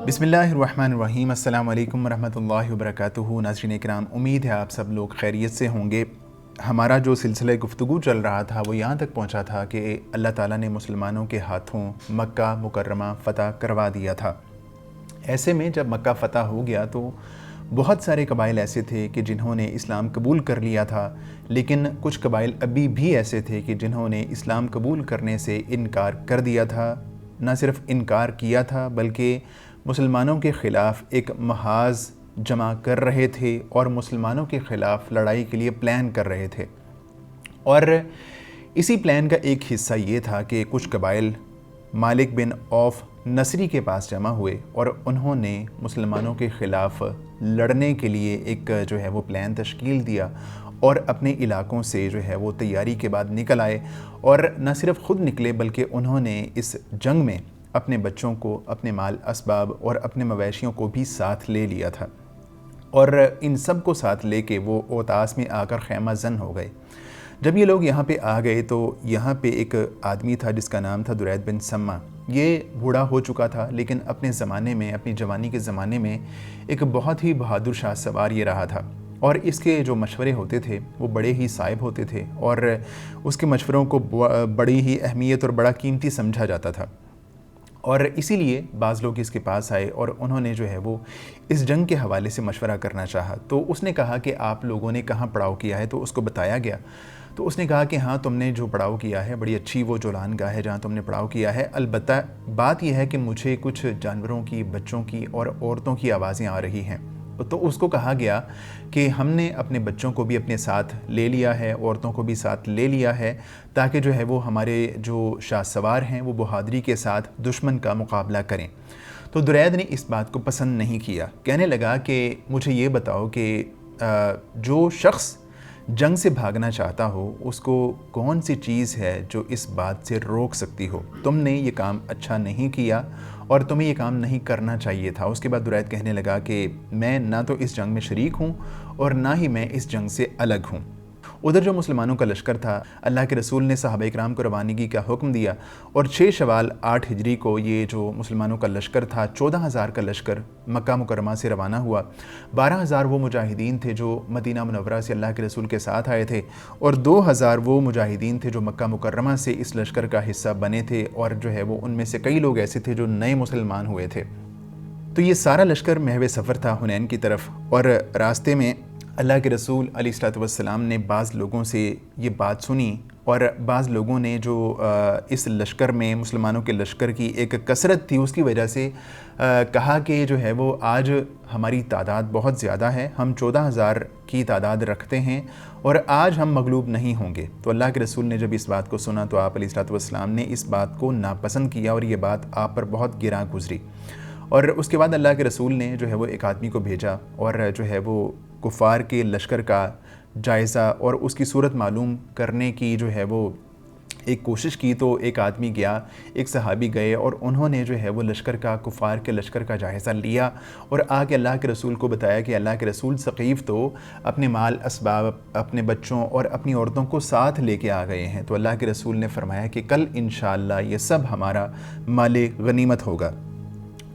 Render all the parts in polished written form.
बिस्मिल्लाहिर्रहमानिर्रहीम। अस्सलाम वालेकुम रहमतुल्लाहि वबरकातुहू। नाज़रीन इकराम, उम्मीद है आप सब लोग खैरियत से होंगे। हमारा जो सिलसिला गुफ्तगू चल रहा था वो यहाँ तक पहुँचा था कि अल्लाह ताला ने मुसलमानों के हाथों मक्का मुकर्रमा फ़तह करवा दिया था। ऐसे में जब मक्का फ़तह हो गया तो बहुत सारे कबाइल ऐसे थे कि जिन्होंने इस्लाम कबूल कर लिया था, लेकिन कुछ कबाइल अभी भी ऐसे थे कि जिन्होंने इस्लाम कबूल करने से इनकार कर दिया था। न सिर्फ इनकार किया था बल्कि मुसलमानों के ख़िलाफ़ एक महाज़ जमा कर रहे थे और मुसलमानों के ख़िलाफ़ लड़ाई के लिए प्लान कर रहे थे। और इसी प्लान का एक हिस्सा ये था कि कुछ कबाइल मालिक बिन औफ़ नसरी के पास जमा हुए और उन्होंने मुसलमानों के ख़िलाफ़ लड़ने के लिए एक जो है वो प्लान तश्कील दिया और अपने इलाकों से जो है वो तैयारी के बाद निकल आए। और न सिर्फ ख़ुद निकले बल्कि उन्होंने इस जंग में अपने बच्चों को, अपने माल असबाब और अपने मवेशियों को भी साथ ले लिया था। और इन सब को साथ लेके वो ओतास में आकर खैमा जन हो गए। जब ये लोग यहाँ पे आ गए तो यहाँ पे एक आदमी था जिसका नाम था दुरैद बिन सम्मा। ये बूढ़ा हो चुका था, लेकिन अपने ज़माने में, अपनी जवानी के ज़माने में एक बहुत ही बहादुर शाह सवार ये रहा था। और इसके जो मशवरे होते थे वो बड़े ही साइब होते थे और उसके मशवरों को बड़ी ही अहमियत और बड़ा कीमती समझा जाता था। और इसीलिए बाज़ लोग इसके पास आए और उन्होंने जो है वो इस जंग के हवाले से मशवरा करना चाहा। तो उसने कहा कि आप लोगों ने कहाँ पड़ाव किया है, तो उसको बताया गया। तो उसने कहा कि हाँ, तुमने जो पड़ाव किया है बड़ी अच्छी वो जोलान गाह है जहाँ तुमने पड़ाव किया है। अलबत्ता बात यह है कि मुझे कुछ जानवरों की, बच्चों की और औरतों की आवाज़ें आ रही हैं। तो उसको कहा गया कि हमने अपने बच्चों को भी अपने साथ ले लिया है, औरतों को भी साथ ले लिया है, ताकि जो है वो हमारे जो शाह सवार हैं वो बहादुरी के साथ दुश्मन का मुकाबला करें। तो दुरैद ने इस बात को पसंद नहीं किया। कहने लगा कि मुझे ये बताओ कि जो शख्स जंग से भागना चाहता हो उसको कौन सी चीज़ है जो इस बात से रोक सकती हो। तुमने ये काम अच्छा नहीं किया और तुम्हें ये काम नहीं करना चाहिए था। उसके बाद दुरैद कहने लगा कि मैं ना तो इस जंग में शरीक हूँ और ना ही मैं इस जंग से अलग हूँ। उधर जो मुसलमानों का लश्कर था, अल्लाह के रसूल ने सहाबा इकराम को रवानगी का हुक्म दिया और 6 शवाल 8 हिजरी को ये जो मुसलमानों का लश्कर था, 14,000 का लश्कर मक्का मुकरमा से रवाना हुआ। 12,000 वो मुजाहिदीन थे जो मदीना मुनव्वरा से अल्लाह के रसूल के साथ आए थे और 2,000 वो मुजाहिदीन थे जो मक्का मुकरमा से इस लश्कर का हिस्सा बने थे। और जो है वो उनमें से कई लोग ऐसे थे जो नए मुसलमान हुए थे। तो ये सारा लश्कर महव सफ़र था हुनैन की तरफ। और रास्ते में अल्लाह के रसूल अलैहिस्सलातु वस्सलाम ने बाज़ लोगों से ये बात सुनी और बाज़ लोगों ने जो इस लश्कर में, मुसलमानों के लश्कर की एक कसरत थी उसकी वजह से कहा कि जो है वो आज हमारी तादाद बहुत ज़्यादा है, हम 14,000 की तादाद रखते हैं और आज हम मगलूब नहीं होंगे। तो अल्लाह के रसूल ने जब इस बात को सुना तो आप अलैहिस्सलातु वस्सलाम ने इस बात को नापसंद किया और ये बात आप पर बहुत गिरा गुजरी। और उसके बाद अल्लाह के रसूल ने जो है वो एक आदमी को भेजा और जो है वो कुफ़ार के लश्कर का जायज़ा और उसकी सूरत मालूम करने की जो है वो एक कोशिश की। तो एक आदमी गया, एक सहाबी गए और उन्होंने जो है वो लश्कर का, कुफ़ार के लश्कर का जायज़ा लिया और आके अल्लाह के रसूल को बताया कि अल्लाह के रसूल सक़ीफ़ तो अपने माल असबाब, अपने बच्चों और अपनी औरतों को साथ लेके आ गए हैं। तो अल्लाह के रसूल ने फरमाया कि कल इंशाअल्लाह ये सब हमारा माले गनीमत होगा।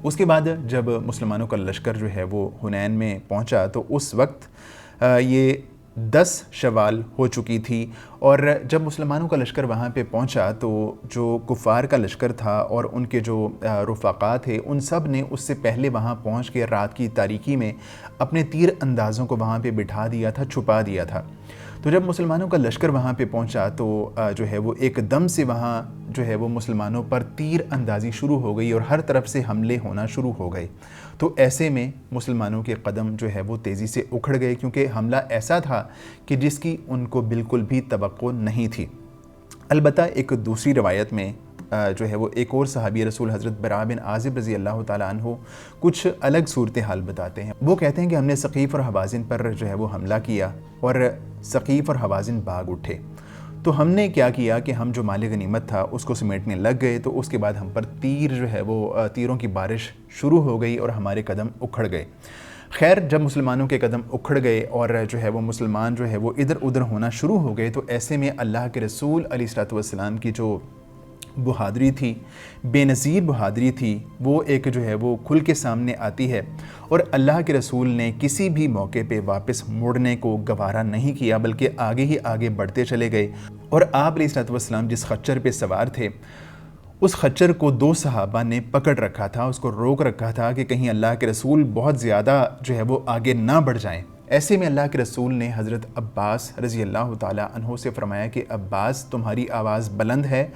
उसके बाद जब मुसलमानों का लश्कर जो है वो हुनैन में पहुंचा तो उस वक्त ये 10 शवाल हो चुकी थी। और जब मुसलमानों का लश्कर वहाँ पे पहुँचा तो जो कुफ़ार का लश्कर था और उनके जो रुफ़ाक़ा थे उन सब ने उससे पहले वहाँ पहुँच के रात की तारीकी में अपने तीर अंदाज़ों को वहाँ पे बिठा दिया था, छुपा दिया था। तो जब मुसलमानों का लश्कर वहाँ पे पहुँचा तो जो है वो एकदम से वहाँ जो है वो मुसलमानों पर तीर अंदाज़ी शुरू हो गई और हर तरफ से हमले होना शुरू हो गए। तो ऐसे में मुसलमानों के कदम जो है वो तेज़ी से उखड़ गए, क्योंकि हमला ऐसा था कि जिसकी उनको बिल्कुल भी तवक्को नहीं थी। अलबत्ता एक दूसरी रवायत में जो है वो एक और सहाबी रसूल हज़रत बरा बिन आज़िब रज़ी अल्लाह ताला अन्हु कुछ अलग सूरत हाल बताते हैं। वो कहते हैं कि हमने सक़ीफ़ और हवाज़िन पर जो है वो हमला किया और सक़ीफ़ और हवाज़िन भाग उठे। तो हमने क्या किया कि हम जो माल गनीमत था उसको समेटने लग गए। तो उसके बाद हम पर तीर जो है वो तीरों की बारिश शुरू हो गई और हमारे कदम उखड़ गए। खैर, जब मुसलमानों के कदम उखड़ गए और जो है वो मुसलमान जो है वो इधर उधर होना शुरू हो गए, तो ऐसे में अल्लाह के रसूल अलैहिस्सलातु वस्सलाम की जो بہادری تھی، بے نظیر بہادری تھی، وہ ایک جو ہے وہ کھل کے سامنے آتی ہے۔ اور اللہ کے رسول نے کسی بھی موقع پہ واپس مڑنے کو گوارا نہیں کیا، بلکہ آگے ہی آگے بڑھتے چلے گئے۔ اور آپ علیہ الصلوۃ والسلام جس خچر پہ سوار تھے، اس خچر کو 2 صحابہ نے پکڑ رکھا تھا، اس کو روک رکھا تھا کہ کہیں اللہ کے رسول بہت زیادہ جو ہے وہ آگے نہ بڑھ جائیں۔ ایسے میں اللہ کے رسول نے حضرت عباس رضی اللہ تعالیٰ عنہ سے فرمایا کہ عباس، تمہاری آواز بلند ہے،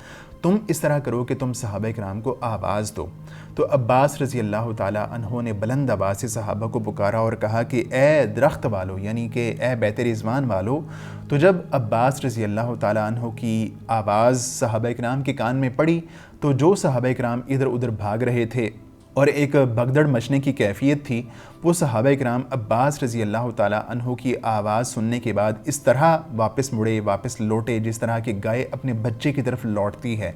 تم اس طرح کرو کہ تم صحابہ کرام کو آواز دو۔ تو عباس رضی اللہ تعالیٰ عنہ نے بلند آواز سے صحابہ کو پکارا اور کہا کہ اے درخت والو، یعنی کہ اے بیت رضوان والو۔ تو جب عباس رضی اللہ تعالیٰ عنہ کی آواز صحابہ کرام کے کان میں پڑی تو جو صحابہ کرام ادھر ادھر بھاگ رہے تھے اور ایک بھگدڑ مچنے کی کیفیت تھی، وہ صحابہ کرام عباس رضی اللہ تعالیٰ عنہ کی آواز سننے کے بعد اس طرح واپس مڑے، واپس لوٹے جس طرح کہ گائے اپنے بچے کی طرف لوٹتی ہے،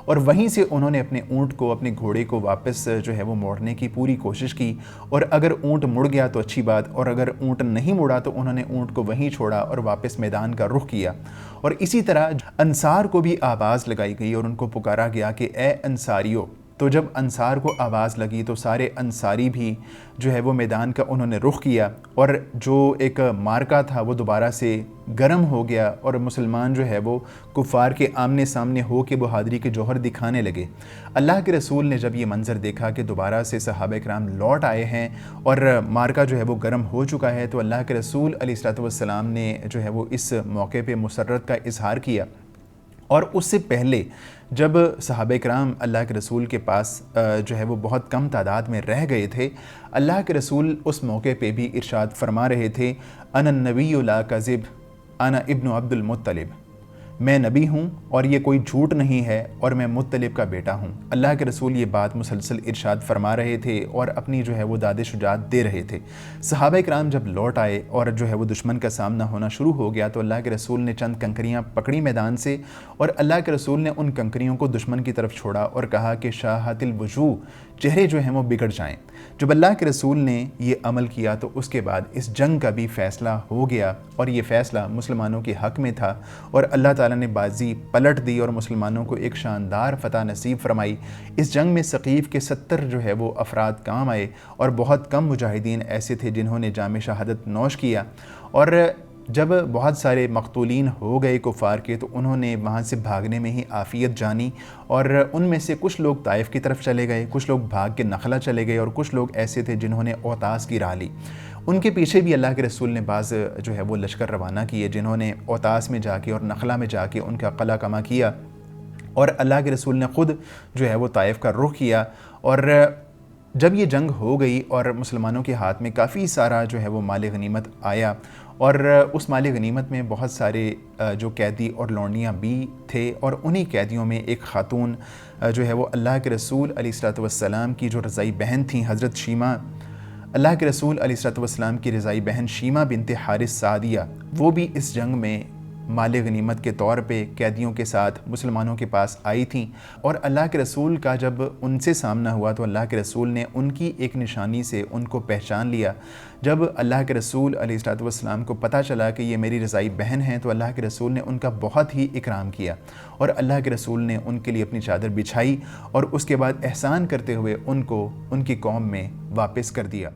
اور وہیں سے انہوں نے اپنے اونٹ کو، اپنے گھوڑے کو واپس جو ہے وہ موڑنے کی پوری کوشش کی۔ اور اگر اونٹ مڑ گیا تو اچھی بات، اور اگر اونٹ نہیں مڑا تو انہوں نے اونٹ کو وہیں چھوڑا اور واپس میدان کا رخ کیا۔ اور اسی طرح انصار کو بھی آواز لگائی گئی اور ان کو پکارا گیا کہ اے انصاریو۔ تو جب انصار کو آواز لگی تو سارے انصاری بھی جو ہے وہ میدان کا انہوں نے رخ کیا، اور جو ایک مارکا تھا وہ دوبارہ سے گرم ہو گیا، اور مسلمان جو ہے وہ کفار کے آمنے سامنے ہو کے بہادری کے جوہر دکھانے لگے۔ اللہ کے رسول نے جب یہ منظر دیکھا کہ دوبارہ سے صحابہ کرام لوٹ آئے ہیں اور مارکا جو ہے وہ گرم ہو چکا ہے، تو اللہ کے رسول علیہ الصلوۃ والسلام نے جو ہے وہ اس موقع پہ مسرت کا اظہار کیا۔ اور اس سے پہلے جب صحابہ کرام اللہ کے رسول کے پاس جو ہے وہ بہت کم تعداد میں رہ گئے تھے، اللہ کے رسول اس موقع پہ بھی ارشاد فرما رہے تھے، انا النبی لا کذب انا ابن عبد المطلب، میں نبی ہوں اور یہ کوئی جھوٹ نہیں ہے اور میں مطلب کا بیٹا ہوں۔ اللہ کے رسول یہ بات مسلسل ارشاد فرما رہے تھے اور اپنی جو ہے وہ داد شجاعت دے رہے تھے۔ صحابہ کرام جب لوٹ آئے اور جو ہے وہ دشمن کا سامنا ہونا شروع ہو گیا تو اللہ کے رسول نے چند کنکریاں پکڑی میدان سے، اور اللہ کے رسول نے ان کنکریوں کو دشمن کی طرف چھوڑا اور کہا کہ شاہت الوجوہ، چہرے جو ہیں وہ بگڑ جائیں۔ جب اللہ کے رسول نے یہ عمل کیا تو اس کے بعد اس جنگ کا بھی فیصلہ ہو گیا، اور یہ فیصلہ مسلمانوں کے حق میں تھا، اور اللہ تعالیٰ نے بازی پلٹ دی اور مسلمانوں کو ایک شاندار فتح نصیب فرمائی۔ اس جنگ میں ثقیف کے 70 جو ہے وہ افراد کام آئے، اور بہت کم مجاہدین ایسے تھے جنہوں نے جام شہادت نوش کیا۔ اور جب بہت سارے مقتولین ہو گئے کفار کے تو انہوں نے وہاں سے بھاگنے میں ہی عافیت جانی، اور ان میں سے کچھ لوگ طائف کی طرف چلے گئے، کچھ لوگ بھاگ کے نخلا چلے گئے، اور کچھ لوگ ایسے تھے جنہوں نے اوطاس کی راہ لی۔ ان کے پیچھے بھی اللہ کے رسول نے بعض جو ہے وہ لشکر روانہ کیے جنہوں نے اوطاس میں جا کے اور نخلا میں جا کے ان کا قلعہ کما کیا، اور اللہ کے رسول نے خود جو ہے وہ طائف کا رخ کیا۔ اور جب یہ جنگ ہو گئی اور مسلمانوں کے ہاتھ میں کافی سارا جو ہے وہ مال غنیمت آیا، اور اس مال غنیمت میں بہت سارے جو قیدی اور لونڈیاں بھی تھے، اور انہی قیدیوں میں ایک خاتون جو ہے وہ اللہ کے رسول علیہ الصلوۃ والسلام کی جو رضائی بہن تھیں، حضرت شیمہ، اللہ کے رسول علیہ الصلوۃ والسلام کی رضائی بہن شیمہ بنت حارث سعدیہ، وہ بھی اس جنگ میں مال غنیمت کے طور پہ قیدیوں کے ساتھ مسلمانوں کے پاس آئی تھیں۔ اور اللہ کے رسول کا جب ان سے سامنا ہوا تو اللہ کے رسول نے ان کی ایک نشانی سے ان کو پہچان لیا۔ جب اللہ کے رسول علیہ الصلوۃ والسلام کو پتہ چلا کہ یہ میری رضائی بہن ہیں تو اللہ کے رسول نے ان کا بہت ہی اکرام کیا، اور اللہ کے رسول نے ان کے لیے اپنی چادر بچھائی، اور اس کے بعد احسان کرتے ہوئے ان کو ان کی قوم میں واپس کر دیا۔